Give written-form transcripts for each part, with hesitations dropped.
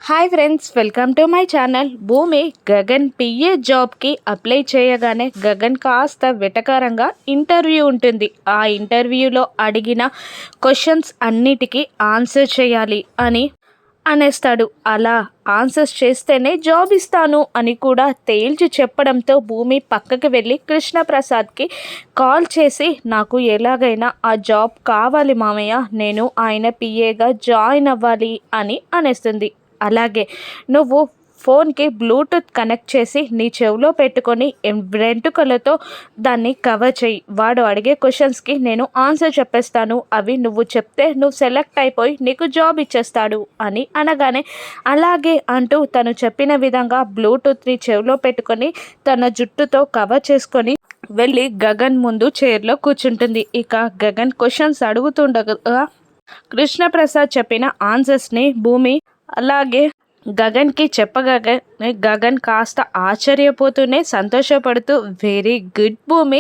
Hi friends, welcome to my channel. భూమి Gagan PA జాబ్కి apply చేయగానే గగన్ కాస్త వెటకారంగా ఇంటర్వ్యూ ఉంటుంది. ఆ ఇంటర్వ్యూలో అడిగిన క్వశ్చన్స్ అన్నిటికీ ఆన్సర్ చేయాలి అని అనేస్తాడు. అలా ఆన్సర్స్ చేస్తేనే జాబ్ ఇస్తాను అని కూడా తేల్చి చెప్పడంతో భూమి పక్కకి వెళ్ళి కృష్ణప్రసాద్కి కాల్ చేసి, నాకు ఎలాగైనా ఆ జాబ్ కావాలి మామయ్య, నేను ఆయన పిఏగా జాయిన్ అవ్వాలి అని అనేస్తుంది. అలాగే నువ్వు ఫోన్కి బ్లూటూత్ కనెక్ట్ చేసి నీ చెవిలో పెట్టుకొని వెంట్రుకలతో దాన్ని కవర్ చేయి. వాడు అడిగే క్వశ్చన్స్కి నేను ఆన్సర్ చెప్పేస్తాను, అవి నువ్వు చెప్తే నువ్వు సెలెక్ట్ అయిపోయి నీకు జాబ్ ఇచ్చేస్తాడు అని అనగానే, అలాగే అంటూ తను చెప్పిన విధంగా బ్లూటూత్ని చెవిలో పెట్టుకొని తన జుట్టుతో కవర్ చేసుకొని వెళ్ళి గగన్ ముందు చైర్లో కూర్చుంటుంది. ఇక గగన్ క్వశ్చన్స్ అడుగుతుండగా కృష్ణప్రసాద్ చెప్పిన ఆన్సర్స్ని భూమి అలాగే గగన్కి చెప్పగానే గగన్ కాస్త ఆశ్చర్యపోతూనే సంతోషపడుతూ, very good Bhumi,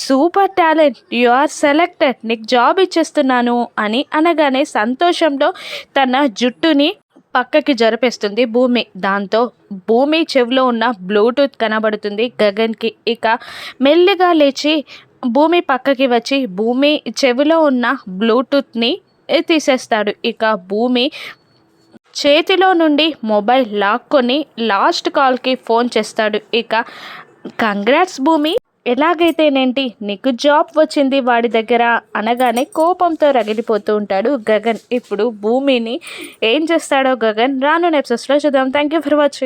super talent, you are selected, నీకు జాబ్ ఇచ్చేస్తున్నాను అని అనగానే సంతోషంలో తన జుట్టుని పక్కకి జరిపేస్తుంది భూమి. దాంతో భూమి చెవిలో ఉన్న బ్లూటూత్ కనబడుతుంది గగన్కి. ఇక మెల్లిగా లేచి భూమి పక్కకి వచ్చి భూమి చెవిలో ఉన్న బ్లూటూత్ని తీసేస్తాడు. ఇక భూమి చేతిలో నుండి మొబైల్ లాక్కొని లాస్ట్ కాల్కి ఫోన్ చేస్తాడు. ఇక కంగ్రాట్స్ భూమి, ఎలాగైతేనేంటి నీకు జాబ్ వచ్చింది వాడి దగ్గర అనగానే కోపంతో రగిలిపోతూ ఉంటాడు గగన్. ఇప్పుడు భూమిని ఏం చేస్తాడో గగన్ రాను ఎపిసోడ్స్లో చూద్దాం. Thank you for watching.